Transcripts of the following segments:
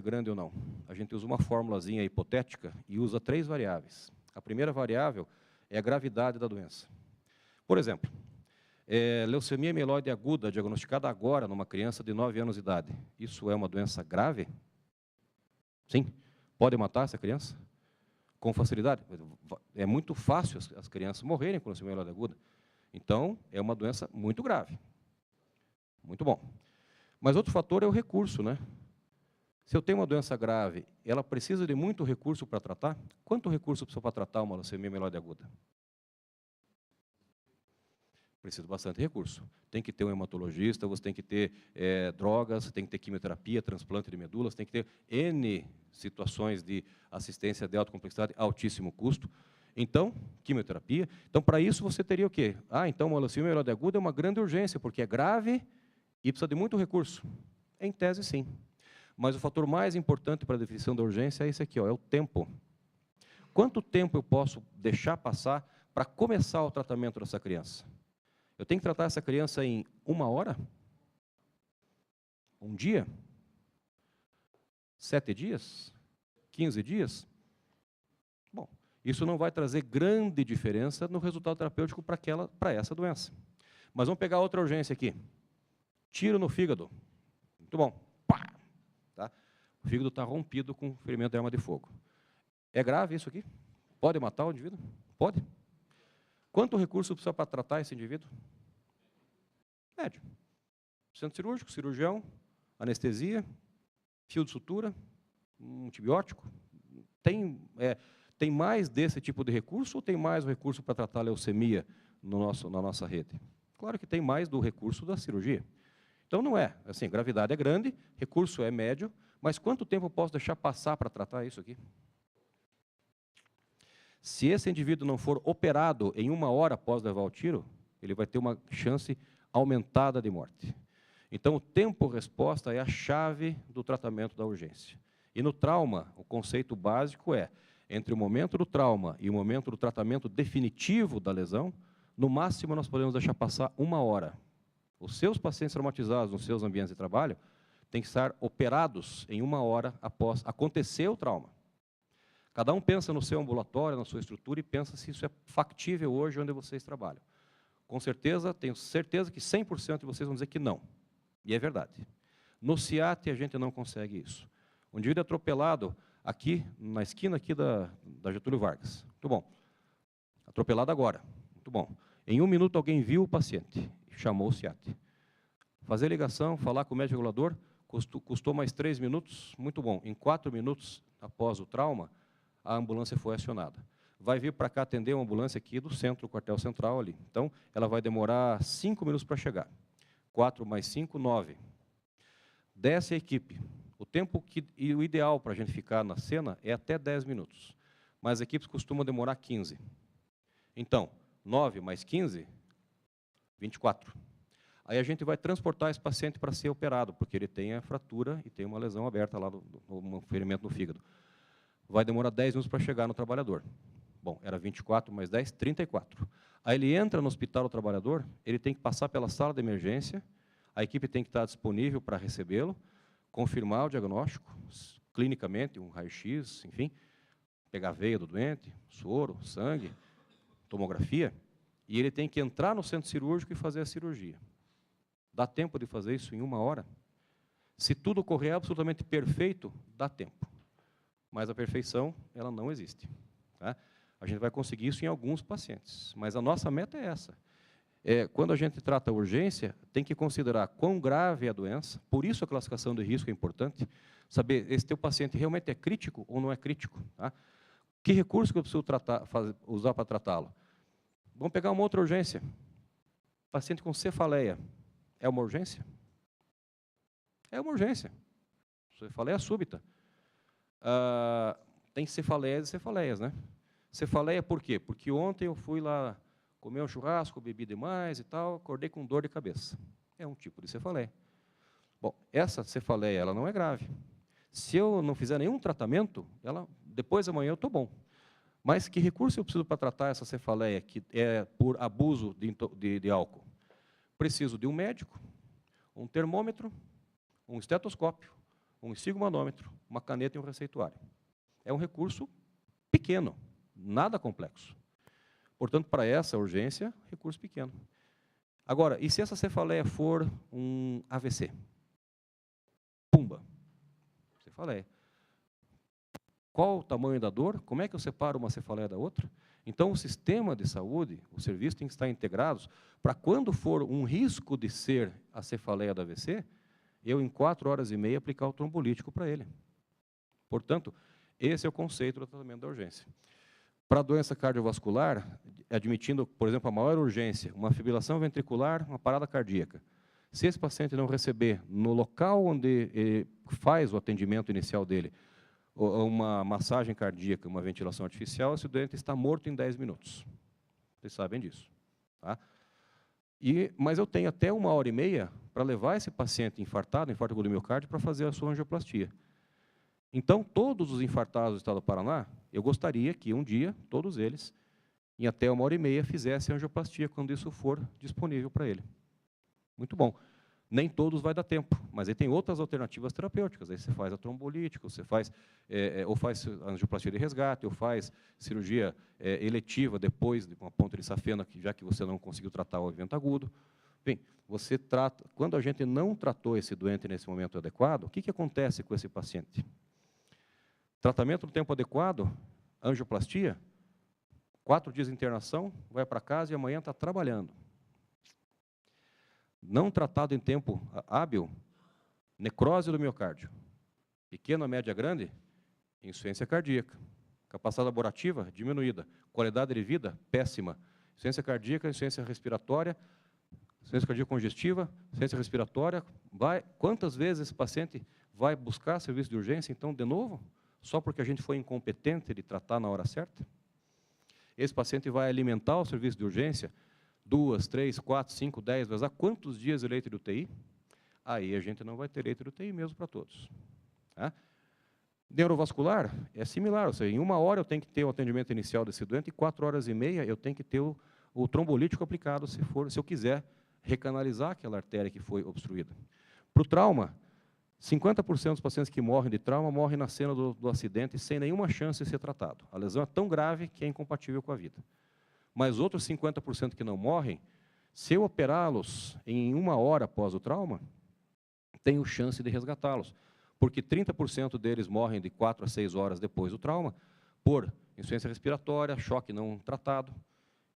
grande ou não? A gente usa uma formulazinha hipotética e usa 3 variáveis. A primeira variável é a gravidade da doença. Por exemplo, leucemia mieloide aguda, diagnosticada agora numa criança de 9 anos de idade. Isso é uma doença grave? Sim. Pode matar essa criança? Com facilidade? É muito fácil as crianças morrerem com leucemia mieloide aguda. Então, é uma doença muito grave. Muito bom. Mas outro fator é o recurso, né? Se eu tenho uma doença grave, ela precisa de muito recurso para tratar? Quanto recurso precisa para tratar uma leucemia mieloide aguda? Precisa de bastante recurso. Tem que ter um hematologista, você tem que ter drogas, você tem que ter quimioterapia, transplante de medula, você tem que ter N situações de assistência de alta complexidade, altíssimo custo. Então, quimioterapia. Então, para isso, você teria o quê? Então, uma leucemia mieloide aguda é uma grande urgência, porque é grave e precisa de muito recurso. Em tese, sim. Mas o fator mais importante para a definição da urgência é esse aqui, ó, é o tempo. Quanto tempo eu posso deixar passar para começar o tratamento dessa criança? Eu tenho que tratar essa criança em 1 hora? 1 dia? 7 dias? 15 dias? Bom, isso não vai trazer grande diferença no resultado terapêutico para essa doença. Mas vamos pegar outra urgência aqui. Tiro no fígado. Muito bom. Pá! Tá? O fígado está rompido com ferimento de arma de fogo. É grave isso aqui? Pode matar o indivíduo? Pode. Quanto recurso precisa para tratar esse indivíduo? Médio. Centro cirúrgico, cirurgião, anestesia, fio de sutura, um antibiótico. Tem mais desse tipo de recurso ou tem mais o recurso para tratar a leucemia na nossa rede? Claro que tem mais do recurso da cirurgia. Então, não é. Assim, gravidade é grande, recurso é médio, mas quanto tempo eu posso deixar passar para tratar isso aqui? Se esse indivíduo não for operado em 1 hora após levar o tiro, ele vai ter uma chance aumentada de morte. Então, o tempo-resposta é a chave do tratamento da urgência. E no trauma, o conceito básico é, entre o momento do trauma e o momento do tratamento definitivo da lesão, no máximo nós podemos deixar passar 1 hora. Os seus pacientes traumatizados nos seus ambientes de trabalho têm que estar operados em 1 hora após acontecer o trauma. Cada um pensa no seu ambulatório, na sua estrutura, e pensa se isso é factível hoje onde vocês trabalham. Com certeza, tenho certeza que 100% de vocês vão dizer que não. E é verdade. No CIAT, a gente não consegue isso. Um indivíduo atropelado aqui, na esquina aqui da Getúlio Vargas. Muito bom. Atropelado agora. Muito bom. Em 1 minuto, alguém viu o paciente. Chamou o CIAT. Fazer ligação, falar com o médico regulador, custou mais 3 minutos. Muito bom. Em 4 minutos, após o trauma, a ambulância foi acionada. Vai vir para cá atender uma ambulância aqui do centro, quartel central ali. Então, ela vai demorar 5 minutos para chegar. 4 mais 5, 9. Desce a equipe. O tempo e o ideal para a gente ficar na cena é até 10 minutos. Mas as equipes costumam demorar 15. Então, 9 mais 15, 24. Aí a gente vai transportar esse paciente para ser operado, porque ele tem a fratura e tem uma lesão aberta lá, um ferimento no fígado. Vai demorar 10 minutos para chegar no trabalhador. Bom, era 24 mais 10, 34. Aí ele entra no hospital do trabalhador, ele tem que passar pela sala de emergência, a equipe tem que estar disponível para recebê-lo, confirmar o diagnóstico, clinicamente, um raio-x, enfim, pegar a veia do doente, soro, sangue, tomografia, e ele tem que entrar no centro cirúrgico e fazer a cirurgia. Dá tempo de fazer isso em 1 hora? Se tudo correr absolutamente perfeito, dá tempo. Mas a perfeição, ela não existe. Tá? A gente vai conseguir isso em alguns pacientes, mas a nossa meta é essa. Quando a gente trata a urgência, tem que considerar quão grave é a doença, por isso a classificação de risco é importante, saber esse teu paciente realmente é crítico ou não é crítico. Tá? Que recurso que eu preciso usar para tratá-lo? Vamos pegar uma outra urgência. Paciente com cefaleia, é uma urgência? É uma urgência. Cefaleia súbita. Tem cefaleias e cefaleias, né? Cefaleia por quê? Porque ontem eu fui lá comer um churrasco, bebi demais e tal, acordei com dor de cabeça. É um tipo de cefaleia. Bom, essa cefaleia, ela não é grave. Se eu não fizer nenhum tratamento, depois da manhã eu estou bom. Mas que recurso eu preciso para tratar essa cefaleia, que é por abuso de álcool? Preciso de um médico, um termômetro, um estetoscópio, um estigmanômetro, uma caneta e um receituário. É um recurso pequeno, nada complexo. Portanto, para essa urgência, recurso pequeno. Agora, e se essa cefaleia for um AVC? Pumba, cefaleia. Qual o tamanho da dor? Como é que eu separo uma cefaleia da outra? Então, o sistema de saúde, o serviço tem que estar integrados para quando for um risco de ser a cefaleia do AVC, eu, em 4 horas e meia, aplicar o trombolítico para ele. Portanto, esse é o conceito do tratamento da urgência. Para a doença cardiovascular, admitindo, por exemplo, a maior urgência, uma fibrilação ventricular, uma parada cardíaca. Se esse paciente não receber no local onde faz o atendimento inicial dele, uma massagem cardíaca, uma ventilação artificial, esse doente está morto em 10 minutos. Vocês sabem disso. Tá? Mas eu tenho até 1 hora e meia para levar esse paciente infartado, infarto agudo do miocárdio, para fazer a sua angioplastia. Então, todos os infartados do estado do Paraná, eu gostaria que um dia, todos eles, em até 1 hora e meia, fizessem a angioplastia, quando isso for disponível para ele. Muito bom. Nem todos vai dar tempo, mas aí tem outras alternativas terapêuticas. Aí você faz a trombolítica, você faz, ou faz a angioplastia de resgate, ou faz cirurgia eletiva depois de uma ponta de safena, já que você não conseguiu tratar o evento agudo. Bem, você trata, quando a gente não tratou esse doente nesse momento adequado, o que acontece com esse paciente? Tratamento no tempo adequado, angioplastia, 4 dias de internação, vai para casa e amanhã está trabalhando. Não tratado em tempo hábil, necrose do miocárdio. Pequena, média, grande, insuficiência cardíaca. Capacidade laborativa diminuída. Qualidade de vida péssima. Insuficiência cardíaca, insuficiência respiratória, insuficiência cardíaca congestiva, insuficiência respiratória. Quantas vezes esse paciente vai buscar serviço de urgência, então, de novo? Só porque a gente foi incompetente de tratar na hora certa? Esse paciente vai alimentar o serviço de urgência 2, 3, 4, 5, 10 vezes. Há quantos dias de leito de UTI? Aí a gente não vai ter leito de UTI mesmo para todos. Tá? Neurovascular é similar, ou seja, em 1 hora eu tenho que ter o atendimento inicial desse doente e 4 horas e meia eu tenho que ter o trombolítico aplicado, se eu quiser recanalizar aquela artéria que foi obstruída. Para o trauma, 50% dos pacientes que morrem de trauma morrem na cena do acidente sem nenhuma chance de ser tratado. A lesão é tão grave que é incompatível com a vida. Mas outros 50% que não morrem, se eu operá-los em 1 hora após o trauma, tenho chance de resgatá-los. Porque 30% deles morrem de 4 a 6 horas depois do trauma, por insuficiência respiratória, choque não tratado,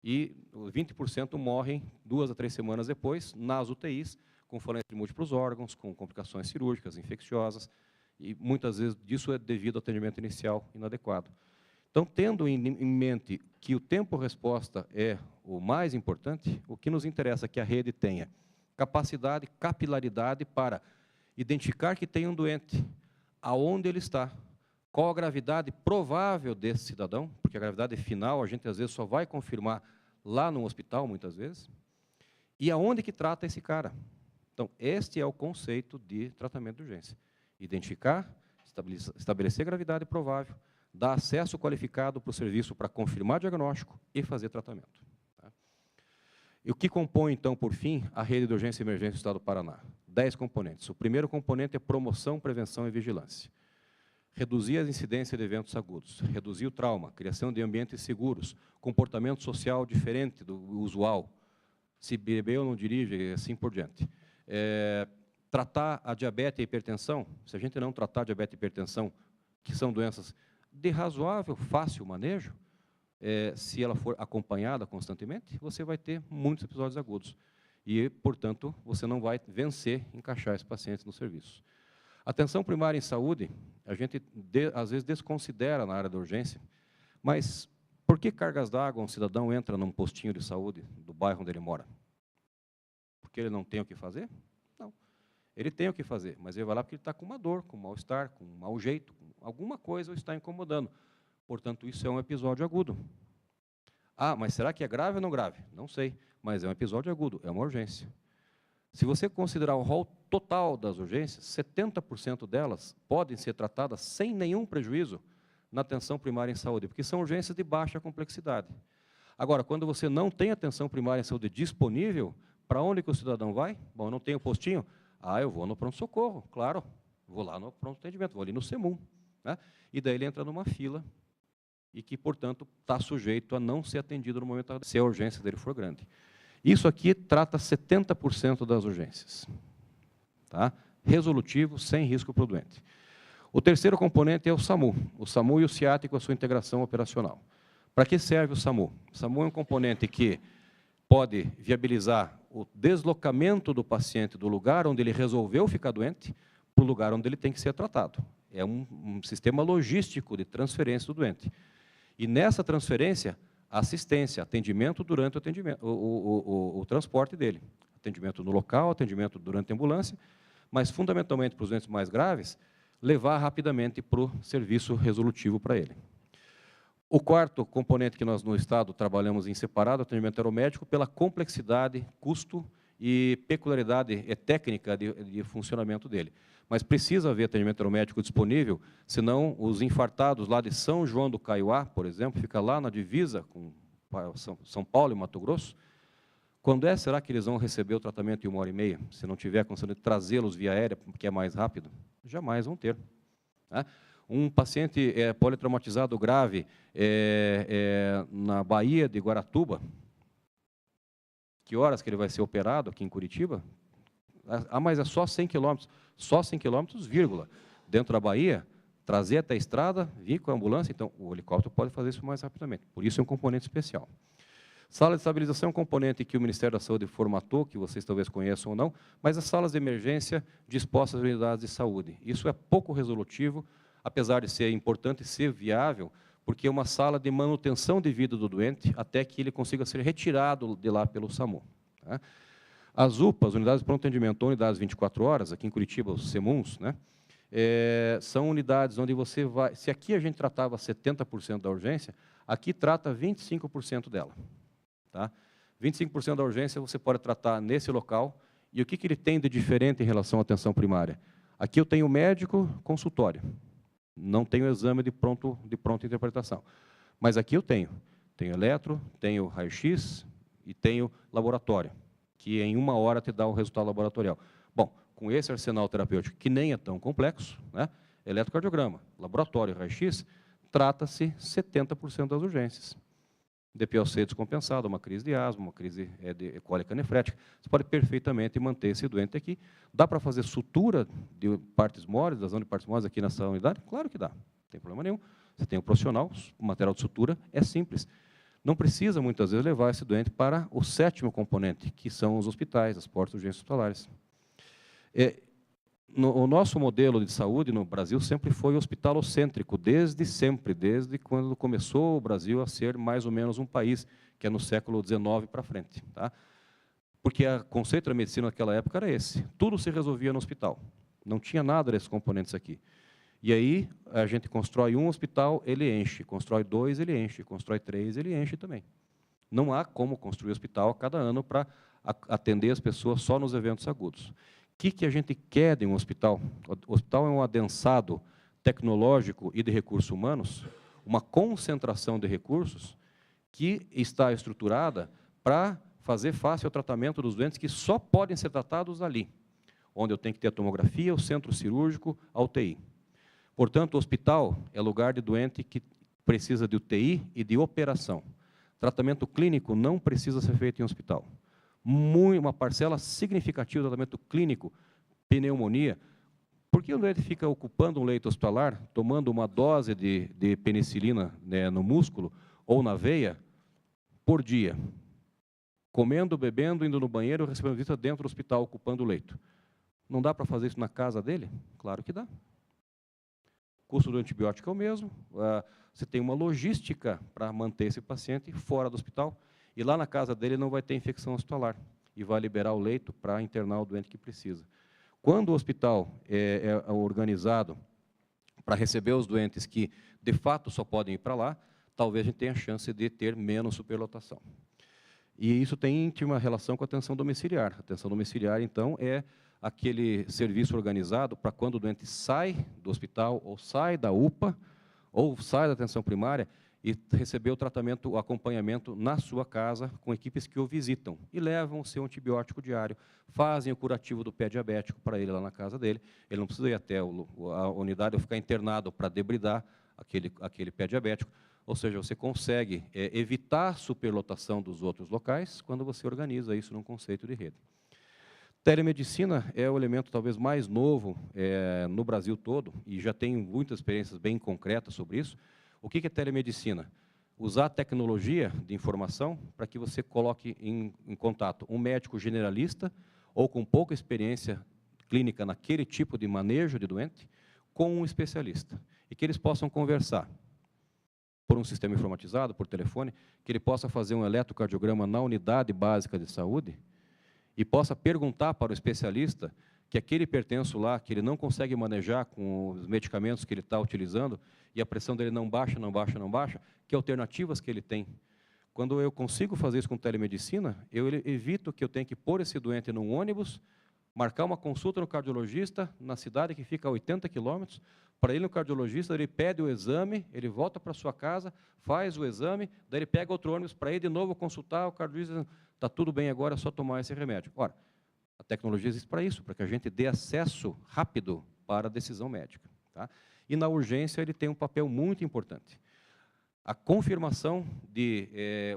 e 20% morrem 2 a 3 semanas depois, nas UTIs, com falência de múltiplos órgãos, com complicações cirúrgicas, infecciosas, e muitas vezes disso é devido ao atendimento inicial inadequado. Então, tendo em mente que o tempo-resposta é o mais importante, o que nos interessa é que a rede tenha capacidade, capilaridade para identificar que tem um doente, aonde ele está, qual a gravidade provável desse cidadão, porque a gravidade final a gente às vezes só vai confirmar lá no hospital, muitas vezes, e aonde que trata esse cara. Então, este é o conceito de tratamento de urgência. Identificar, estabelecer gravidade provável, dar acesso qualificado para o serviço para confirmar diagnóstico e fazer tratamento. Tá? E o que compõe, então, por fim, a rede de urgência e emergência do Estado do Paraná? 10 componentes. O primeiro componente é promoção, prevenção e vigilância. Reduzir as incidências de eventos agudos, reduzir o trauma, criação de ambientes seguros, comportamento social diferente do usual, se bebeu ou não dirige, e assim por diante. Tratar a diabetes e a hipertensão, se a gente não tratar a diabetes e a hipertensão, que são doenças de razoável, fácil manejo, se ela for acompanhada constantemente, você vai ter muitos episódios agudos. E, portanto, você não vai vencer encaixar esses pacientes no serviço. Atenção primária em saúde, a gente, às vezes, desconsidera na área da urgência, mas por que cargas d'água um cidadão entra num postinho de saúde do bairro onde ele mora? Porque ele não tem o que fazer? Não. Ele tem o que fazer, mas ele vai lá porque ele está com uma dor, com um mal-estar, com um mau jeito, com alguma coisa o está incomodando. Portanto, isso é um episódio agudo. Ah, mas será que é grave ou não grave? Não sei, mas é um episódio agudo, é uma urgência. Se você considerar o rol total das urgências, 70% delas podem ser tratadas sem nenhum prejuízo na atenção primária em saúde, porque são urgências de baixa complexidade. Agora, quando você não tem atenção primária em saúde disponível, para onde que o cidadão vai? Bom, eu não tenho postinho? Ah, eu vou no pronto-socorro, claro. Vou lá no pronto atendimento, vou ali no SEMUM, né? E daí ele entra numa fila e que, portanto, está sujeito a não ser atendido no momento se a urgência dele for grande. Isso aqui trata 70% das urgências. Tá? Resolutivo, sem risco para o doente. O terceiro componente é o SAMU. O SAMU e o ciático, a sua integração operacional. Para que serve o SAMU? O SAMU é um componente que pode viabilizar o deslocamento do paciente do lugar onde ele resolveu ficar doente para o lugar onde ele tem que ser tratado. É um sistema logístico de transferência do doente. E nessa transferência, assistência, atendimento durante o atendimento, o transporte dele. Atendimento no local, atendimento durante a ambulância, mas fundamentalmente para os doentes mais graves, levar rapidamente para o serviço resolutivo para ele. O quarto componente que nós no Estado trabalhamos em separado, atendimento aeromédico, pela complexidade, custo e peculiaridade técnica de funcionamento dele. Mas precisa haver atendimento aeromédico disponível, senão os infartados lá de São João do Caiuá, por exemplo, fica lá na divisa com São Paulo e Mato Grosso, quando será que eles vão receber o tratamento em 1h30, se não tiver a condição de trazê-los via aérea, porque é mais rápido? Jamais vão ter. Né? Um paciente politraumatizado grave na Bahia de Guaratuba, que horas que ele vai ser operado aqui em Curitiba? Ah, mas é só 100 quilômetros. Só 100 quilômetros, vírgula. Dentro da Bahia, trazer até a estrada, vir com a ambulância, então o helicóptero pode fazer isso mais rapidamente. Por isso é um componente especial. Sala de estabilização é um componente que o Ministério da Saúde formatou, que vocês talvez conheçam ou não, mas as salas de emergência dispostas às unidades de saúde. Isso é pouco resolutivo, apesar de ser importante e ser viável, porque é uma sala de manutenção de vida do doente até que ele consiga ser retirado de lá pelo SAMU. Tá? As UPAs, unidades de pronto atendimento, unidades 24 horas, aqui em Curitiba, os SEMUNs, né? São unidades onde você vai... Se aqui a gente tratava 70% da urgência, aqui trata 25% dela. Tá? 25% da urgência você pode tratar nesse local. E o que ele tem de diferente em relação à atenção primária? Aqui eu tenho médico, consultório. Não tenho exame de pronta interpretação. Mas aqui eu tenho eletro, tenho raio-x e tenho laboratório, que em 1 hora te dá o resultado laboratorial. Bom, com esse arsenal terapêutico, que nem é tão complexo, né? Eletrocardiograma, laboratório, raio-x, trata-se 70% das urgências. DPLC descompensado, uma crise de asma, uma crise de cólica nefrética. Você pode perfeitamente manter esse doente aqui. Dá para fazer sutura de partes moles, das zonas de partes moles aqui nessa unidade? Claro que dá, não tem problema nenhum. Você tem um profissional, o material de sutura é simples. Não precisa, muitas vezes, levar esse doente para o 7º componente, que são os hospitais, as portas de urgências hospitalares. O nosso modelo de saúde no Brasil sempre foi hospitalocêntrico, desde sempre, desde quando começou o Brasil a ser mais ou menos um país, que é no século XIX para frente. Tá? Porque o conceito da medicina naquela época era esse, tudo se resolvia no hospital, não tinha nada desses componentes aqui. E aí a gente constrói um hospital, ele enche, constrói 2, ele enche, constrói 3, ele enche também. Não há como construir hospital a cada ano para atender as pessoas só nos eventos agudos. O que a gente quer de um hospital? O hospital é um adensado tecnológico e de recursos humanos, uma concentração de recursos que está estruturada para fazer fácil o tratamento dos doentes que só podem ser tratados ali, onde eu tenho que ter a tomografia, o centro cirúrgico, a UTI. Portanto, o hospital é lugar de doente que precisa de UTI e de operação. Tratamento clínico não precisa ser feito em hospital. Uma parcela significativa do tratamento clínico, pneumonia, por que o doente fica ocupando um leito hospitalar, tomando uma dose de penicilina, né, no músculo ou na veia, por dia? Comendo, bebendo, indo no banheiro, recebendo visita dentro do hospital, ocupando o leito. Não dá para fazer isso na casa dele? Claro que dá. O custo do antibiótico é o mesmo, você tem uma logística para manter esse paciente fora do hospital, e lá na casa dele não vai ter infecção hospitalar, e vai liberar o leito para internar o doente que precisa. Quando o hospital é organizado para receber os doentes que, de fato, só podem ir para lá, talvez a gente tenha a chance de ter menos superlotação. E isso tem íntima relação com a atenção domiciliar. A atenção domiciliar, então, é aquele serviço organizado para quando o doente sai do hospital, ou sai da UPA, ou sai da atenção primária, e receber o tratamento, o acompanhamento na sua casa, com equipes que o visitam, e levam o seu antibiótico diário, fazem o curativo do pé diabético para ele lá na casa dele. Ele não precisa ir até a unidade ou ficar internado para debridar aquele pé diabético. Ou seja, você consegue evitar a superlotação dos outros locais quando você organiza isso num conceito de rede. Telemedicina é o elemento talvez mais novo no Brasil todo, e já tenho muitas experiências bem concretas sobre isso. O que é telemedicina? Usar a tecnologia de informação para que você coloque em contato um médico generalista ou com pouca experiência clínica naquele tipo de manejo de doente com um especialista, e que eles possam conversar por um sistema informatizado, por telefone, que ele possa fazer um eletrocardiograma na unidade básica de saúde e possa perguntar para o especialista que aquele hipertenso lá, que ele não consegue manejar com os medicamentos que ele está utilizando, e a pressão dele não baixa, não baixa, não baixa, que alternativas que ele tem. Quando eu consigo fazer isso com telemedicina, eu evito que eu tenha que pôr esse doente num ônibus, marcar uma consulta no cardiologista, na cidade que fica a 80 quilômetros, para ir no cardiologista, ele pede o exame, ele volta para sua casa, faz o exame, daí ele pega outro ônibus para ir de novo consultar, o cardiologista, está tudo bem agora, é só tomar esse remédio. Ora, a tecnologia existe para isso, para que a gente dê acesso rápido para a decisão médica. Tá? E na urgência ele tem um papel muito importante. A confirmação de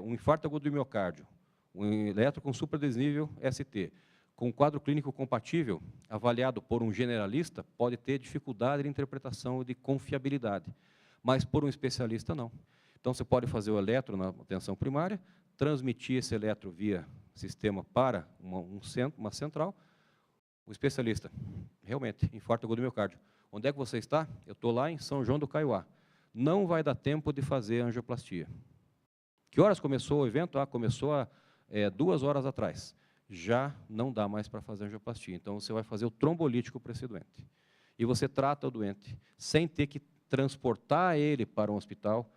um infarto agudo do miocárdio, um eletro com supradesnível ST, com um quadro clínico compatível, avaliado por um generalista, pode ter dificuldade de interpretação e de confiabilidade, mas por um especialista não. Então você pode fazer o eletro na atenção primária, transmitir esse eletro via sistema para uma central, o especialista, realmente, infarto agudo do miocárdio. Onde é que você está? Eu estou lá em São João do Caiuá. Não vai dar tempo de fazer angioplastia. Que horas começou o evento? Começou 2 horas atrás. Já não dá mais para fazer angioplastia. Então, você vai fazer o trombolítico para esse doente. E você trata o doente sem ter que transportar ele para um hospital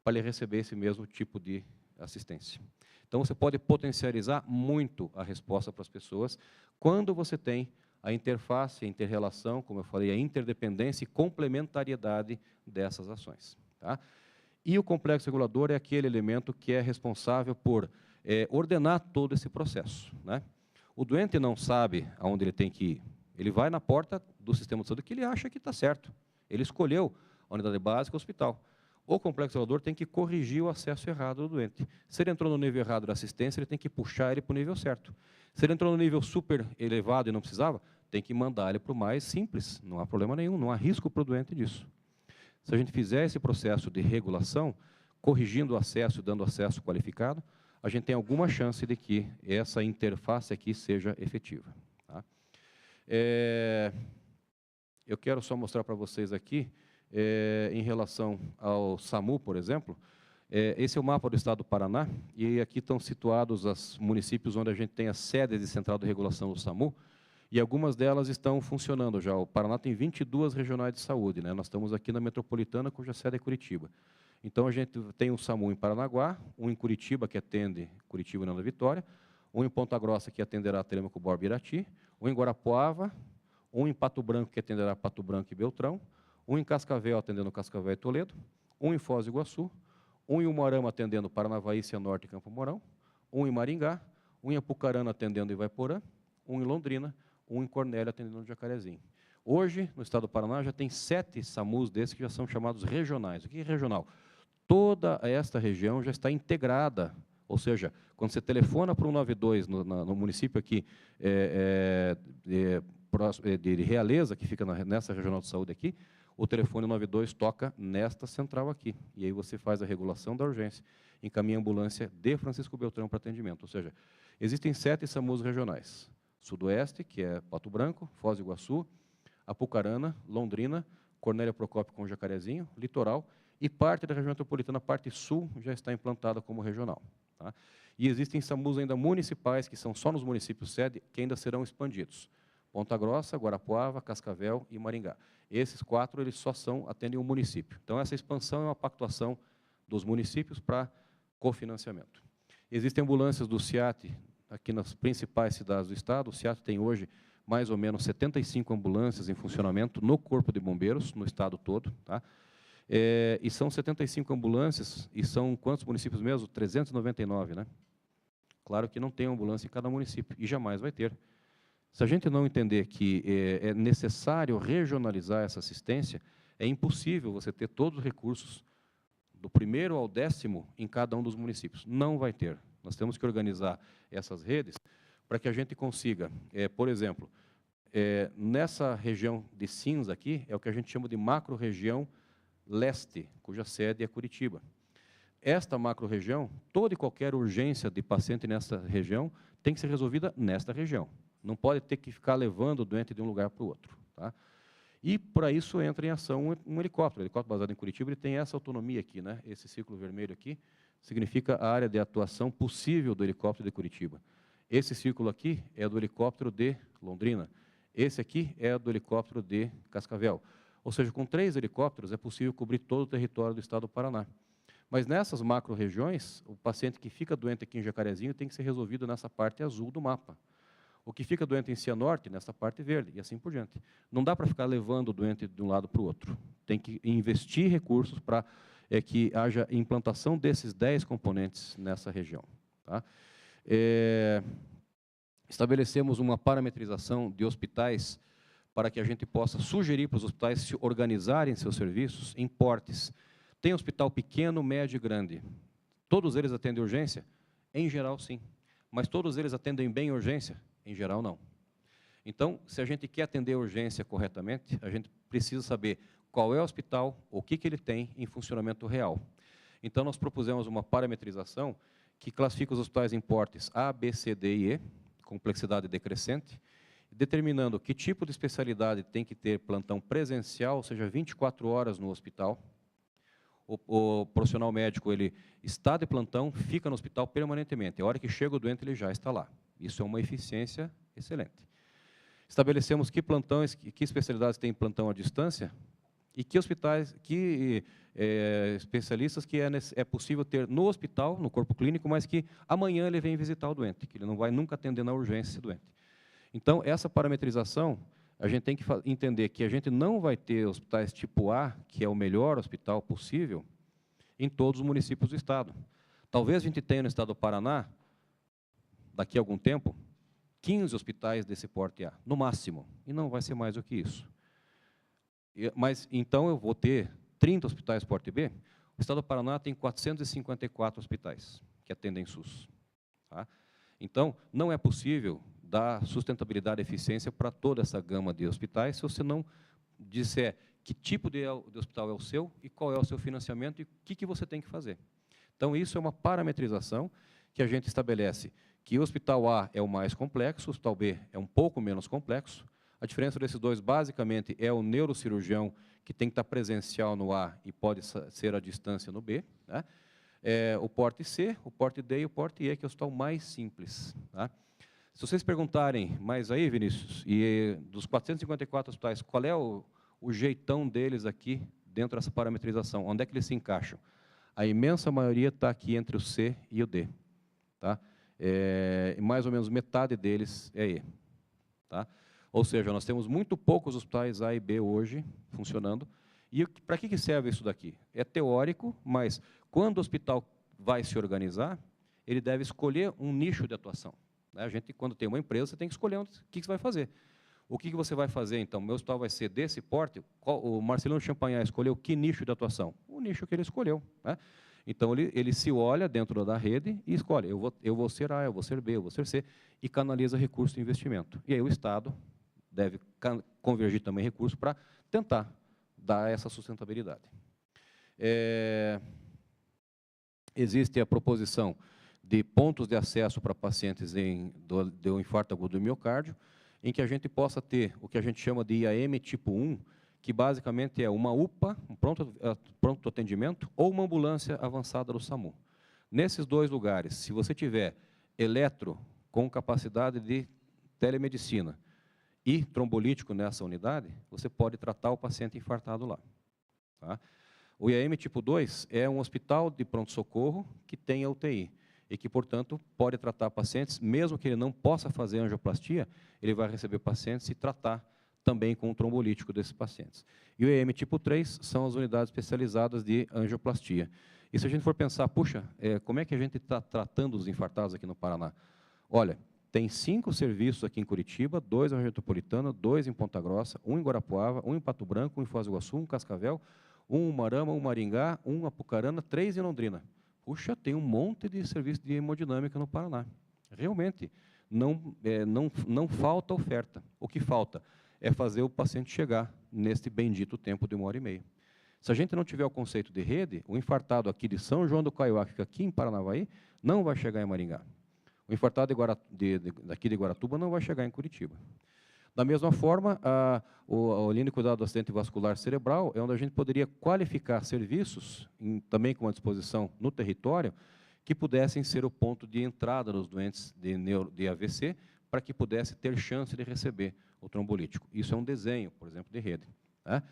para ele receber esse mesmo tipo de assistência. Então, você pode potencializar muito a resposta para as pessoas quando você tem a interface, a inter-relação, como eu falei, a interdependência e complementariedade dessas ações. Tá? E o complexo regulador é aquele elemento que é responsável por ordenar todo esse processo. Né? O doente não sabe aonde ele tem que ir. Ele vai na porta do sistema de saúde que ele acha que está certo. Ele escolheu a unidade básica, o hospital. O complexo regulador tem que corrigir o acesso errado do doente. Se ele entrou no nível errado da assistência, ele tem que puxar ele para o nível certo. Se ele entrou no nível super elevado e não precisava, tem que mandar ele para o mais simples. Não há problema nenhum, não há risco para o doente disso. Se a gente fizer esse processo de regulação, corrigindo o acesso e dando acesso qualificado, a gente tem alguma chance de que essa interface aqui seja efetiva. Tá? Eu quero só mostrar para vocês aqui, em relação ao SAMU, por exemplo, esse é o mapa do estado do Paraná, e aqui estão situados os municípios onde a gente tem a sede de central de regulação do SAMU, e algumas delas estão funcionando já. O Paraná tem 22 regionais de saúde, né? Nós estamos aqui na metropolitana, cuja sede é Curitiba. Então, a gente tem um SAMU em Paranaguá, um em Curitiba, que atende Curitiba e Nova Vitória, um em Ponta Grossa, que atenderá Telêmaco, Borba e Irati, um em Guarapuava, um em Pato Branco, que atenderá Pato Branco e Beltrão, um em Cascavel, atendendo Cascavel e Toledo, um em Foz do Iguaçu, um em Umuarama, atendendo Paranavaí, Cianorte e Campo Mourão, um em Maringá, um em Apucarana, atendendo Ivaiporã, um em Londrina, um em Cornélia, atendendo Jacarezinho. Hoje, no estado do Paraná, já tem 7 SAMUs desses que já são chamados regionais. O que é regional? Toda esta região já está integrada, ou seja, quando você telefona para o 192 no município aqui de Realeza, que fica nessa regional de saúde aqui, o telefone 92 toca nesta central aqui. E aí você faz a regulação da urgência, encaminha a ambulância de Francisco Beltrão para atendimento. Ou seja, existem 7 SAMUs regionais. Sudoeste, que é Pato Branco, Foz do Iguaçu, Apucarana, Londrina, Cornélia Procópio com Jacarezinho, Litoral, e parte da região metropolitana, parte sul, já está implantada como regional. Tá? E existem SAMUs ainda municipais, que são só nos municípios sede, que ainda serão expandidos. Ponta Grossa, Guarapuava, Cascavel e Maringá. Esses 4, eles só atendem um município. Então, essa expansão é uma pactuação dos municípios para cofinanciamento. Existem ambulâncias do SEAT aqui nas principais cidades do estado. O SEAT tem hoje mais ou menos 75 ambulâncias em funcionamento no Corpo de Bombeiros, no estado todo. Tá? E são 75 ambulâncias, e são quantos municípios mesmo? 399, né? Claro que não tem ambulância em cada município, e jamais vai ter. Se a gente não entender que é necessário regionalizar essa assistência, é impossível você ter todos os recursos, do 1º ao 10º, em cada um dos municípios. Não vai ter. Nós temos que organizar essas redes para que a gente consiga, por exemplo, nessa região de cinza aqui, é o que a gente chama de macro-região leste, cuja sede é Curitiba. Esta macro-região, toda e qualquer urgência de paciente nessa região tem que ser resolvida nesta região. Não pode ter que ficar levando o doente de um lugar para o outro. Tá? E, para isso, entra em ação um helicóptero. O helicóptero baseado em Curitiba, ele tem essa autonomia aqui, né? Esse círculo vermelho aqui significa a área de atuação possível do helicóptero de Curitiba. Esse círculo aqui é do helicóptero de Londrina. Esse aqui é do helicóptero de Cascavel. Ou seja, com 3 helicópteros é possível cobrir todo o território do estado do Paraná. Mas nessas macro-regiões, o paciente que fica doente aqui em Jacarezinho tem que ser resolvido nessa parte azul do mapa. O que fica doente em Cianorte, nessa parte verde, e assim por diante. Não dá para ficar levando o doente de um lado para o outro. Tem que investir recursos para que haja implantação desses 10 componentes nessa região. Tá? Estabelecemos uma parametrização de hospitais para que a gente possa sugerir para os hospitais se organizarem seus serviços em portes. Tem hospital pequeno, médio e grande. Todos eles atendem urgência? Em geral, sim. Mas todos eles atendem bem urgência? Em geral, não. Então, se a gente quer atender a urgência corretamente, a gente precisa saber qual é o hospital, o que ele tem em funcionamento real. Então, nós propusemos uma parametrização que classifica os hospitais em portes A, B, C, D e E, complexidade decrescente, determinando que tipo de especialidade tem que ter plantão presencial, ou seja, 24 horas no hospital. O profissional médico, ele está de plantão, fica no hospital permanentemente. A hora que chega o doente, ele já está lá. Isso é uma eficiência excelente. Estabelecemos que plantões, que especialidades têm plantão à distância e que hospitais, que especialistas que é possível ter no hospital, no corpo clínico, mas que amanhã ele vem visitar o doente, que ele não vai nunca atender na urgência esse doente. Então, essa parametrização, a gente tem que entender que a gente não vai ter hospitais tipo A, que é o melhor hospital possível, em todos os municípios do estado. Talvez a gente tenha no estado do Paraná, daqui a algum tempo, 15 hospitais desse porte A, no máximo, e não vai ser mais do que isso. Mas, então, eu vou ter 30 hospitais porte B, o estado do Paraná tem 454 hospitais que atendem SUS. Tá? Então, não é possível dar sustentabilidade e eficiência para toda essa gama de hospitais, se você não disser que tipo de hospital é o seu e qual é o seu financiamento e o que você tem que fazer. Então, isso é uma parametrização que a gente estabelece que o hospital A é o mais complexo, o hospital B é um pouco menos complexo. A diferença desses dois, basicamente, é o neurocirurgião, que tem que estar presencial no A e pode ser à distância no B. Né? O porte C, o porte D e o porte E, que é o hospital mais simples. Tá? Se vocês perguntarem, mas aí, Vinícius, e dos 454 hospitais, qual é o jeitão deles aqui dentro dessa parametrização? Onde é que eles se encaixam? A imensa maioria está aqui entre o C e o D. Tá? Mais ou menos metade deles é E. Tá? Ou seja, nós temos muito poucos hospitais A e B hoje funcionando. E para que serve isso daqui? É teórico, mas quando o hospital vai se organizar, ele deve escolher um nicho de atuação. A gente, quando tem uma empresa, você tem que escolher o que você vai fazer. O que você vai fazer, então? Meu hospital vai ser desse porte? O Marcelino Champagnat escolheu que nicho de atuação? O nicho que ele escolheu. Né? Então, ele se olha dentro da rede e escolhe, eu vou ser A, eu vou ser B, eu vou ser C, e canaliza recurso de investimento. E aí o Estado deve convergir também recursos para tentar dar essa sustentabilidade. Existe a proposição de pontos de acesso para pacientes do infarto agudo do miocárdio, em que a gente possa ter o que a gente chama de IAM tipo 1, que basicamente é uma UPA, um pronto atendimento, ou uma ambulância avançada do SAMU. Nesses dois lugares, se você tiver eletro com capacidade de telemedicina e trombolítico nessa unidade, você pode tratar o paciente infartado lá. Tá? O IAM tipo 2 é um hospital de pronto-socorro que tem a UTI e que, portanto, pode tratar pacientes, mesmo que ele não possa fazer angioplastia, ele vai receber pacientes e tratar também com o trombolítico desses pacientes. E o EM tipo 3 são as unidades especializadas de angioplastia. E se a gente for pensar, puxa, como é que a gente está tratando os infartados aqui no Paraná? Olha, tem 5 serviços aqui em Curitiba, 2 na região metropolitana, 2 em Ponta Grossa, 1 em Guarapuava, 1 em Pato Branco, 1 em Foz do Iguaçu, 1 em Cascavel, 1 em Marama, 1 em Maringá, 1 em Apucarana, 3 em Londrina. Puxa, tem um monte de serviço de hemodinâmica no Paraná. Realmente, não falta oferta. O que falta é fazer o paciente chegar neste bendito tempo de 1h30. Se a gente não tiver o conceito de rede, o infartado aqui de São João do Caiuá, que fica aqui em Paranavaí, não vai chegar em Maringá. O infartado daqui de Guaratuba não vai chegar em Curitiba. Da mesma forma, a linha de cuidado do acidente vascular cerebral é onde a gente poderia qualificar serviços, também com uma disposição no território, que pudessem ser o ponto de entrada dos doentes de AVC, para que pudesse ter chance de receber o trombolítico. Isso é um desenho, por exemplo, de rede. Tá?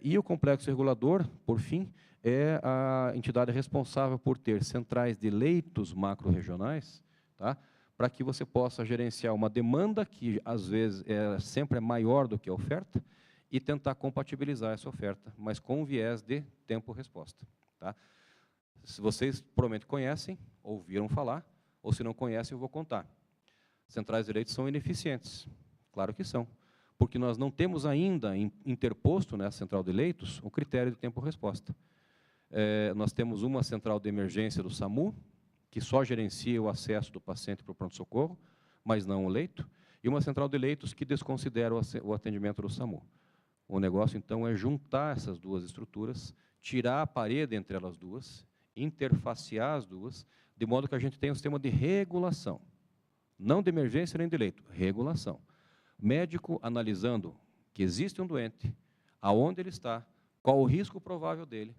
E o complexo regulador, por fim, é a entidade responsável por ter centrais de leitos macro-regionais, tá? Para que você possa gerenciar uma demanda que, às vezes, sempre é maior do que a oferta, e tentar compatibilizar essa oferta, mas com um viés de tempo-resposta. Tá? Se vocês provavelmente conhecem, ouviram falar, ou se não conhecem, eu vou contar. Centrais de leitos são ineficientes. Claro que são. Porque nós não temos ainda interposto nessa central de leitos o critério de tempo-resposta. Nós temos uma central de emergência do SAMU, que só gerencia o acesso do paciente para o pronto-socorro, mas não o leito, e uma central de leitos que desconsidera o atendimento do SAMU. O negócio, então, é juntar essas duas estruturas, tirar a parede entre elas duas, interfacear as duas, de modo que a gente tenha um sistema de regulação. Não de emergência nem de leito, regulação. Médico analisando que existe um doente, aonde ele está, qual o risco provável dele,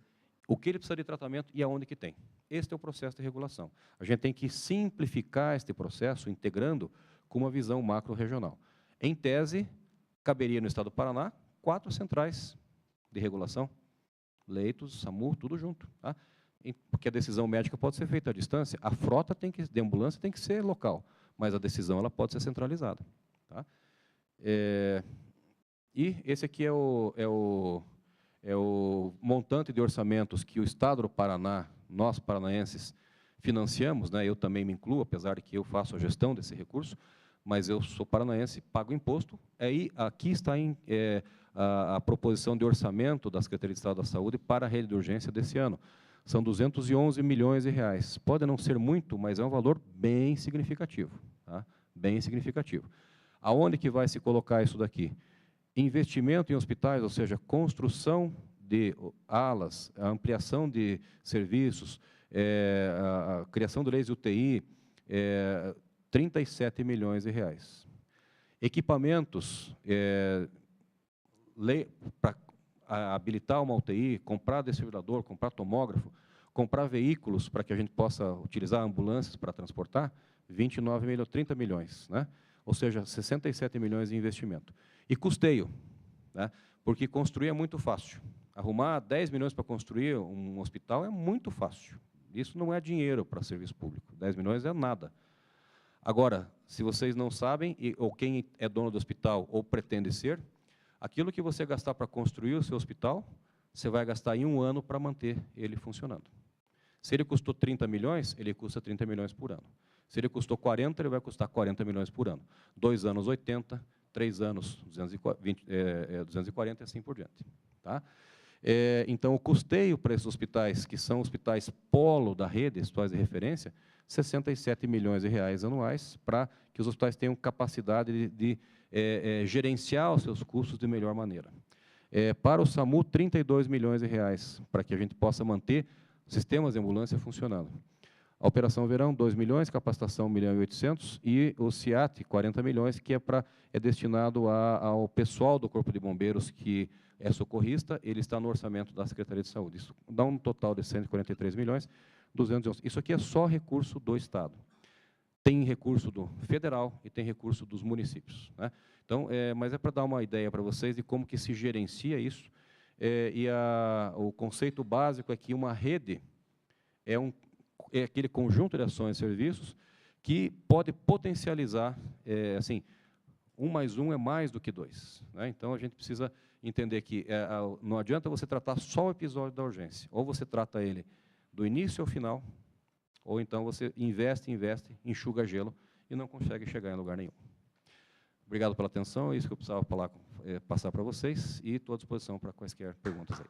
o que ele precisa de tratamento e aonde que tem. Este é o processo de regulação. A gente tem que simplificar este processo, integrando com uma visão macro-regional. Em tese, caberia no estado do Paraná 4 centrais de regulação, leitos, SAMU, tudo junto. Tá? Porque a decisão médica pode ser feita à distância, a frota de ambulância tem que ser local, mas a decisão ela pode ser centralizada. Tá? E esse aqui é o montante de orçamentos que o Estado do Paraná, nós paranaenses, financiamos, né? Eu também me incluo, apesar de que eu faço a gestão desse recurso, mas eu sou paranaense, pago imposto. Aqui está a proposição de orçamento da Secretaria de Estado da Saúde para a rede de urgência desse ano. São 211 milhões de reais. Pode não ser muito, mas é um valor bem significativo. Tá? Bem significativo. Aonde que vai se colocar isso daqui? Investimento em hospitais, ou seja, construção de alas, a ampliação de serviços, a criação de leis de UTI, 37 milhões de reais. Equipamentos, para habilitar uma UTI, comprar desfibrilador, comprar tomógrafo, comprar veículos para que a gente possa utilizar ambulâncias para transportar, 30 milhões, né? Ou seja, 67 milhões de investimento. E custeio, né? Porque construir é muito fácil. Arrumar 10 milhões para construir um hospital é muito fácil. Isso não é dinheiro para serviço público. 10 milhões é nada. Agora, se vocês não sabem, ou quem é dono do hospital ou pretende ser, aquilo que você gastar para construir o seu hospital, você vai gastar em 1 ano para manter ele funcionando. Se ele custou 30 milhões, ele custa 30 milhões por ano. Se ele custou 40, ele vai custar 40 milhões por ano. 2 anos, 80, 3 anos, 240 e assim por diante. Tá? Então, o custeio para esses hospitais, que são hospitais polo da rede, hospitais de referência, 67 milhões de reais anuais, para que os hospitais tenham capacidade de gerenciar os seus custos de melhor maneira. Para o SAMU, 32 milhões de reais, para que a gente possa manter sistemas de ambulância funcionando. A Operação Verão, 2 milhões, capacitação 1 milhão e 800, e o CIAT, 40 milhões, que é destinado ao pessoal do Corpo de Bombeiros, que é socorrista, ele está no orçamento da Secretaria de Saúde. Isso dá um total de 143 milhões, 211. Isso aqui é só recurso do Estado. Tem recurso do federal e tem recurso dos municípios. Né? Então, mas é para dar uma ideia para vocês de como que se gerencia isso. O conceito básico é que uma rede é aquele conjunto de ações e serviços que pode potencializar, assim, 1 mais 1 é mais do que 2. Né? Então, a gente precisa entender que não adianta você tratar só o episódio da urgência. Ou você trata ele do início ao final, ou então você investe, enxuga gelo e não consegue chegar em lugar nenhum. Obrigado pela atenção, é isso que eu precisava passar para vocês, e estou à disposição para quaisquer perguntas aí.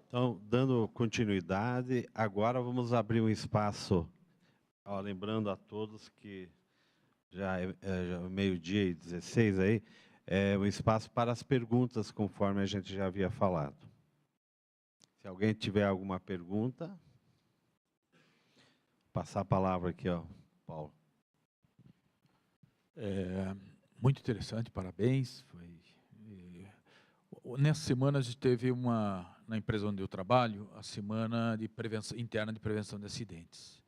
Então, dando continuidade, agora vamos abrir um espaço, lembrando a todos que já é meio-dia e 16 aí, um espaço para as perguntas, conforme a gente já havia falado. Se alguém tiver alguma pergunta, passar a palavra aqui, Paulo. Muito interessante, parabéns. Nessa semana a gente teve na empresa onde eu trabalho, a semana interna de prevenção de acidentes.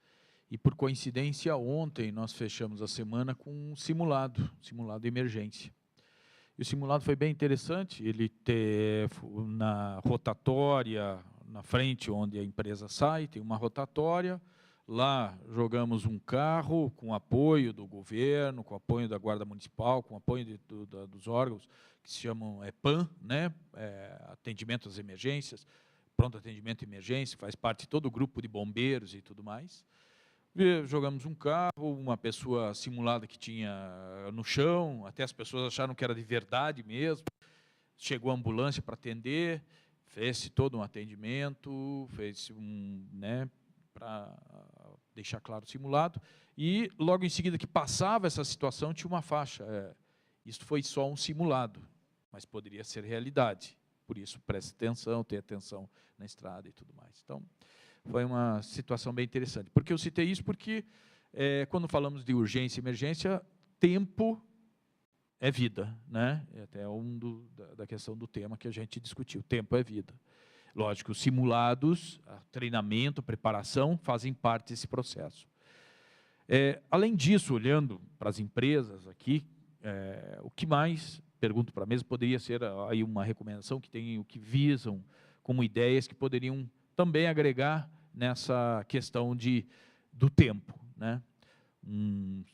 E por coincidência, ontem nós fechamos a semana com um simulado de emergência. E o simulado foi bem interessante, ele na rotatória, na frente onde a empresa sai, tem uma rotatória. Lá jogamos um carro com apoio do governo, com apoio da Guarda Municipal, com apoio dos órgãos que se chamam PAN, né? Atendimento às emergências, pronto atendimento à emergência, faz parte de todo o grupo de bombeiros e tudo mais. Jogamos um carro, uma pessoa simulada que tinha no chão, até as pessoas acharam que era de verdade mesmo. Chegou a ambulância para atender, fez todo um atendimento, fez para deixar claro o simulado, e logo em seguida que passava essa situação, tinha uma faixa. Isso foi só um simulado, mas poderia ser realidade. Por isso, preste atenção, tenha atenção na estrada e tudo mais. Então, foi uma situação bem interessante. Por que eu citei isso? Porque, quando falamos de urgência e emergência, tempo é vida, né? É até da questão do tema que a gente discutiu. Tempo é vida. Lógico, os simulados, treinamento, preparação, fazem parte desse processo. Além disso, olhando para as empresas aqui, o que mais, pergunto para a mesa, poderia ser aí uma recomendação que visam como ideias que poderiam também agregar nessa questão do tempo, né? Um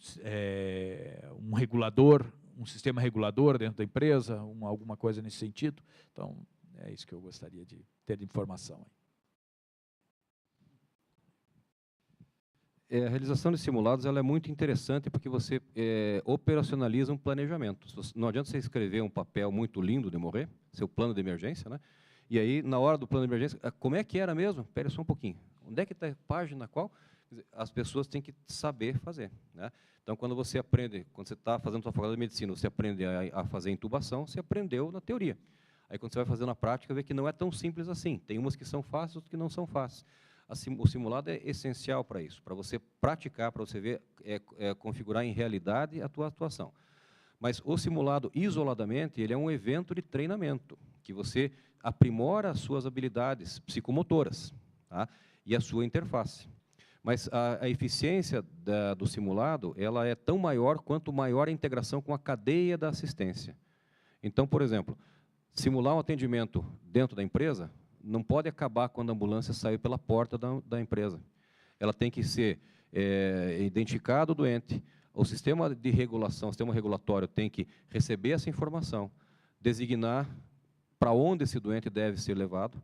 regulador, um sistema regulador dentro da empresa, alguma coisa nesse sentido. Então, é isso que eu gostaria de ter de informação. A realização de simulados ela é muito interessante porque você operacionaliza um planejamento. Não adianta você escrever um papel muito lindo de morrer, seu plano de emergência, né? E aí, na hora do plano de emergência, como é que era mesmo? Espera só um pouquinho. Onde é que está a página qual? As pessoas têm que saber fazer, né? Então, quando você está fazendo sua faculdade de medicina, você aprende a fazer intubação, você aprendeu na teoria. Aí, quando você vai fazer na prática, vê que não é tão simples assim. Tem umas que são fáceis, outras que não são fáceis. O simulado é essencial para isso, para você praticar, para você ver, configurar em realidade a tua atuação. Mas o simulado, isoladamente, ele é um evento de treinamento, que você aprimora as suas habilidades psicomotoras, tá? E a sua interface. Mas a eficiência do simulado ela é tão maior quanto maior a integração com a cadeia da assistência. Então, por exemplo, simular um atendimento dentro da empresa não pode acabar quando a ambulância sair pela porta da empresa. Ela tem que ser identificado o doente, o sistema de regulação, o sistema regulatório tem que receber essa informação, designar para onde esse doente deve ser levado,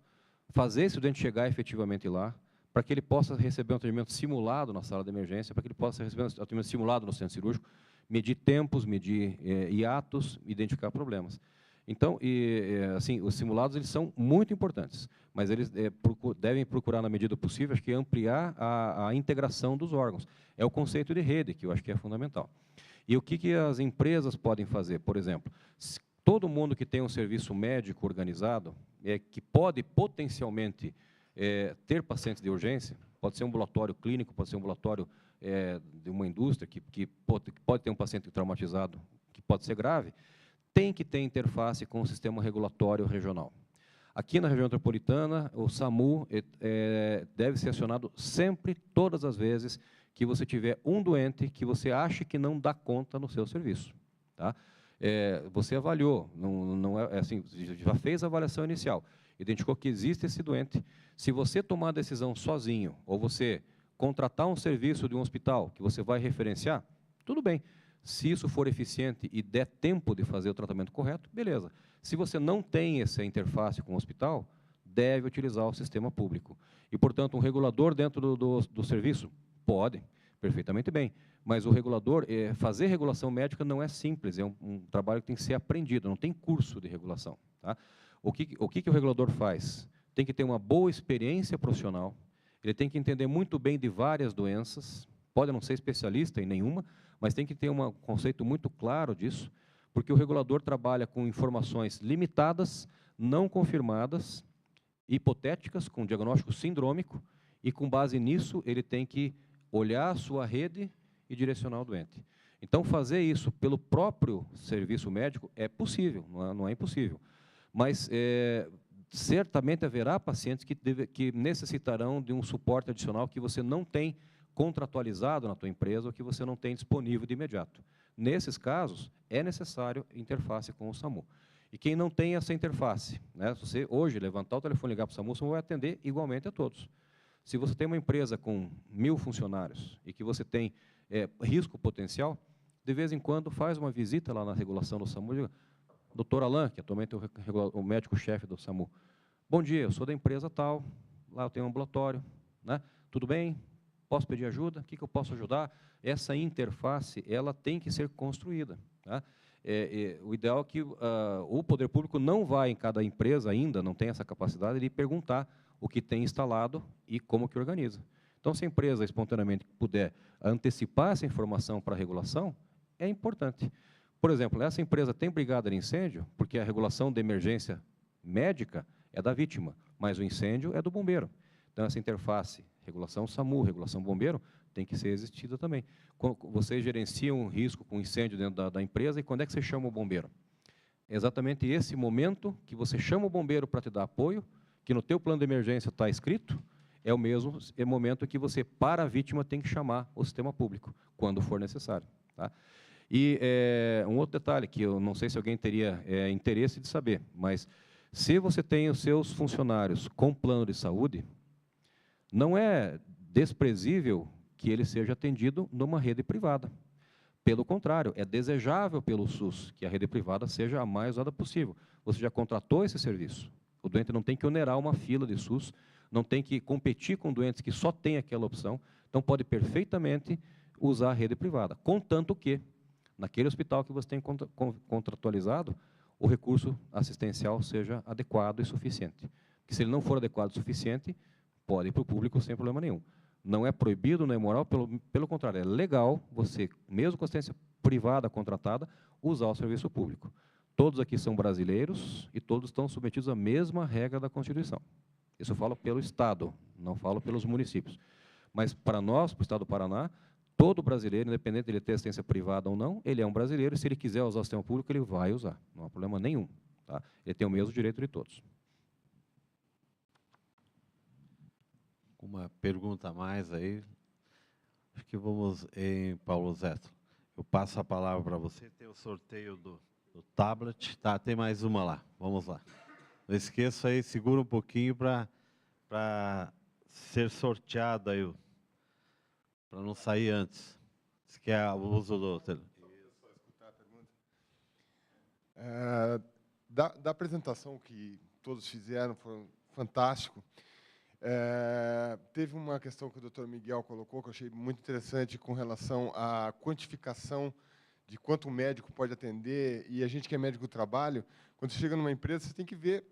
fazer esse doente chegar efetivamente lá, para que ele possa receber um atendimento simulado na sala de emergência, para que ele possa receber um atendimento simulado no centro cirúrgico, medir tempos, medir hiatos, identificar problemas. Então, assim, os simulados eles são muito importantes, mas eles devem procurar, na medida possível, acho que ampliar a integração dos órgãos. É o conceito de rede, que eu acho que é fundamental. E o que as empresas podem fazer? Por exemplo, todo mundo que tem um serviço médico organizado, que pode potencialmente ter pacientes de urgência, pode ser um ambulatório clínico, pode ser um ambulatório de uma indústria, que pode ter um paciente traumatizado, que pode ser grave, tem que ter interface com o sistema regulatório regional. Aqui na região metropolitana, o SAMU deve ser acionado sempre, todas as vezes, que você tiver um doente que você acha que não dá conta no seu serviço. Tá? Você avaliou, não é assim, já fez a avaliação inicial, identificou que existe esse doente. Se você tomar a decisão sozinho, ou você contratar um serviço de um hospital que você vai referenciar, tudo bem. Se isso for eficiente e der tempo de fazer o tratamento correto, beleza. Se você não tem essa interface com o hospital, deve utilizar o sistema público. E, portanto, um regulador dentro do serviço? Pode, perfeitamente bem. Mas o regulador, fazer regulação médica não é simples, é um trabalho que tem que ser aprendido, não tem curso de regulação. Tá? O que o regulador faz? Tem que ter uma boa experiência profissional, ele tem que entender muito bem de várias doenças, pode não ser especialista em nenhuma, mas tem que ter um conceito muito claro disso, porque o regulador trabalha com informações limitadas, não confirmadas, hipotéticas, com diagnóstico sindrômico, e com base nisso ele tem que olhar a sua rede e direcionar o doente. Então, fazer isso pelo próprio serviço médico é possível, não é impossível. Mas certamente haverá pacientes que necessitarão de um suporte adicional que você não tem contratualizado na tua empresa ou que você não tem disponível de imediato. Nesses casos, é necessário interface com o SAMU. E quem não tem essa interface, né, se você hoje levantar o telefone e ligar para o SAMU, o SAMU vai atender igualmente a todos. Se você tem uma empresa com 1000 funcionários e que você tem risco potencial, de vez em quando faz uma visita lá na regulação do SAMU e diga: doutor Alain, que atualmente é o médico-chefe do SAMU, bom dia, eu sou da empresa tal, lá eu tenho um ambulatório, né? Tudo bem? Posso pedir ajuda? O que eu posso ajudar? Essa interface, ela tem que ser construída. Tá? O ideal é que o poder público não vai em cada empresa ainda, não tem essa capacidade de perguntar o que tem instalado e como que organiza. Então, se a empresa espontaneamente puder antecipar essa informação para a regulação, é importante. Por exemplo, essa empresa tem brigada de incêndio, porque a regulação de emergência médica é da vítima, mas o incêndio é do bombeiro. Então, essa interface, regulação SAMU, regulação bombeiro, tem que ser existida também. Você gerencia um risco com incêndio dentro da empresa, e quando é que você chama o bombeiro? É exatamente esse momento que você chama o bombeiro para te dar apoio, que no teu plano de emergência está escrito, é o mesmo momento que você, para a vítima, tem que chamar o sistema público, quando for necessário. Tá? E um outro detalhe, que eu não sei se alguém teria interesse de saber, mas se você tem os seus funcionários com plano de saúde, não é desprezível que ele seja atendido numa rede privada. Pelo contrário, é desejável pelo SUS que a rede privada seja a mais usada possível. Você já contratou esse serviço. O doente não tem que onerar uma fila de SUS, não tem que competir com doentes que só têm aquela opção, então pode perfeitamente usar a rede privada, contanto que, naquele hospital que você tem contratualizado, o recurso assistencial seja adequado e suficiente. Porque se ele não for adequado e suficiente, pode ir para o público sem problema nenhum. Não é proibido, não é moral, pelo contrário, é legal você, mesmo com assistência privada contratada, usar o serviço público. Todos aqui são brasileiros e todos estão submetidos à mesma regra da Constituição. Isso eu falo pelo Estado, não falo pelos municípios. Mas para nós, para o Estado do Paraná, todo brasileiro, independente de ele ter assistência privada ou não, ele é um brasileiro e se ele quiser usar o sistema público, ele vai usar. Não há problema nenhum. Tá? Ele tem o mesmo direito de todos. Uma pergunta a mais aí. Acho que vamos em Paulo Zeto. Eu passo a palavra para você. Tem o sorteio do tablet. Tá, tem mais uma lá. Vamos lá. Não esqueça aí, segura um pouquinho para ser sorteado aí, para não sair antes. Você quer o uso do telefone? Só escutar a pergunta. Da apresentação que todos fizeram, foi fantástico. Teve uma questão que o Dr. Miguel colocou, que eu achei muito interessante, com relação à quantificação de quanto um médico pode atender, e a gente que é médico do trabalho, quando você chega numa empresa, você tem que ver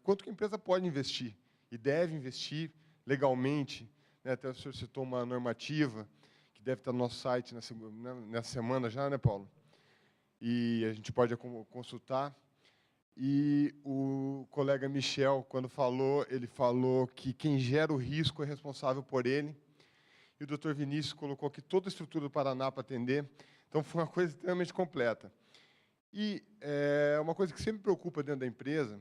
quanto que a empresa pode investir, e deve investir legalmente. Né? Até o senhor citou uma normativa, que deve estar no nosso site nessa semana já, né, Paulo? E a gente pode consultar. E o colega Michel, quando falou, ele falou que quem gera o risco é responsável por ele. E o Dr. Vinícius colocou que toda a estrutura do Paraná para atender. Então, foi uma coisa extremamente completa. E uma coisa que sempre preocupa dentro da empresa,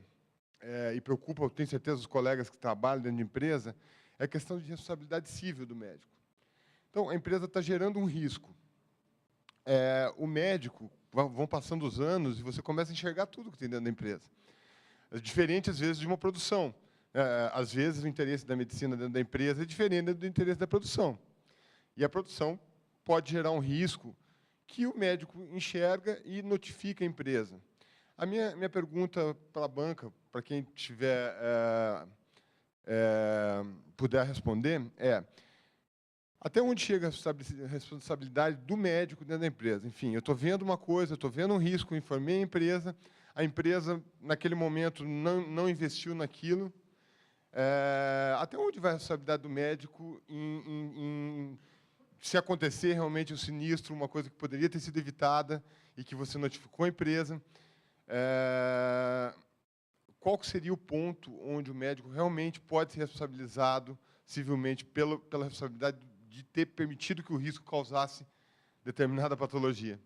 e preocupa, eu tenho certeza, os colegas que trabalham dentro da empresa, é a questão de responsabilidade civil do médico. Então, a empresa está gerando um risco. O médico, vão passando os anos e você começa a enxergar tudo que tem dentro da empresa. É diferente, às vezes, de uma produção. às vezes, o interesse da medicina dentro da empresa é diferente do interesse da produção. E a produção pode gerar um risco que o médico enxerga e notifica a empresa. A minha pergunta para a banca, para quem tiver puder responder, é: até onde chega a responsabilidade do médico dentro da empresa? Enfim, eu estou vendo uma coisa, estou vendo um risco, informei a empresa, naquele momento, não investiu naquilo. Até onde vai a responsabilidade do médico se acontecer realmente um sinistro, uma coisa que poderia ter sido evitada e que você notificou a empresa? Qual que seria o ponto onde o médico realmente pode ser responsabilizado civilmente pela responsabilidade de ter permitido que o risco causasse determinada patologia?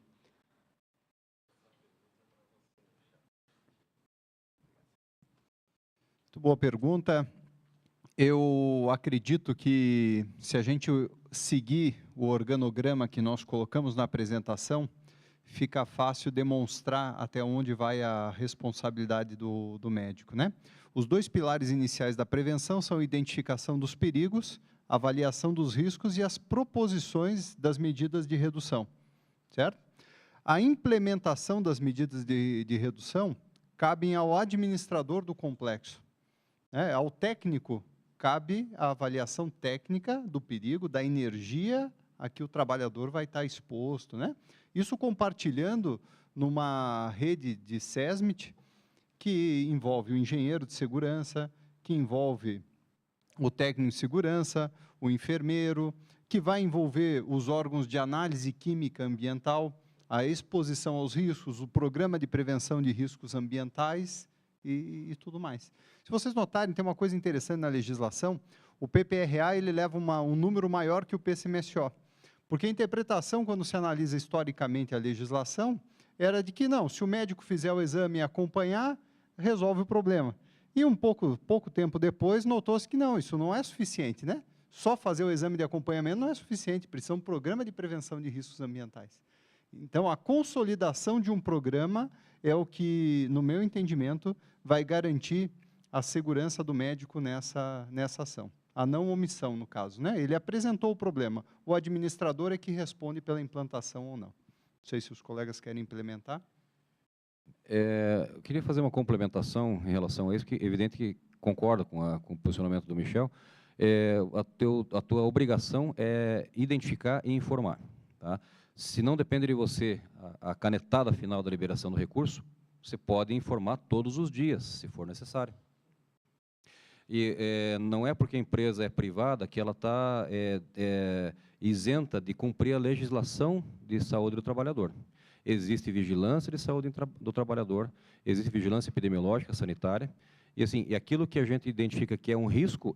Muito boa pergunta. Eu acredito que, se a gente seguir o organograma que nós colocamos na apresentação, fica fácil demonstrar até onde vai a responsabilidade do médico, né? Os dois pilares iniciais da prevenção são a identificação dos perigos, avaliação dos riscos e as proposições das medidas de redução, certo? A implementação das medidas de redução cabem ao administrador do complexo. Ao técnico, cabe a avaliação técnica do perigo, da energia a que o trabalhador vai estar exposto, né? Isso compartilhando numa rede de SESMIT, que envolve o engenheiro de segurança, que envolve o técnico de segurança, o enfermeiro, que vai envolver os órgãos de análise química ambiental, a exposição aos riscos, o programa de prevenção de riscos ambientais e tudo mais. Se vocês notarem, tem uma coisa interessante na legislação: o PPRA ele leva um número maior que o PCMSO, porque a interpretação, quando se analisa historicamente a legislação, era de que não, se o médico fizer o exame e acompanhar, resolve o problema. E pouco tempo depois, notou-se que não, isso não é suficiente, né? Só fazer o exame de acompanhamento não é suficiente, precisa de um programa de prevenção de riscos ambientais. Então, a consolidação de um programa é o que, no meu entendimento, vai garantir a segurança do médico nessa ação. A não omissão, no caso, né? Ele apresentou o problema, o administrador é que responde pela implantação ou não. Não sei se os colegas querem implementar. Eu queria fazer uma complementação em relação a isso, que é evidente que concordo com o posicionamento do Michel. A tua obrigação é identificar e informar, tá? Se não depende de você a canetada final da liberação do recurso, você pode informar todos os dias, se for necessário. E não é porque a empresa é privada que ela está isenta de cumprir a legislação de saúde do trabalhador. Existe vigilância de saúde do trabalhador, existe vigilância epidemiológica, sanitária, e aquilo que a gente identifica que é um risco,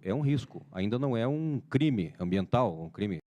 ainda não é um crime ambiental, um crime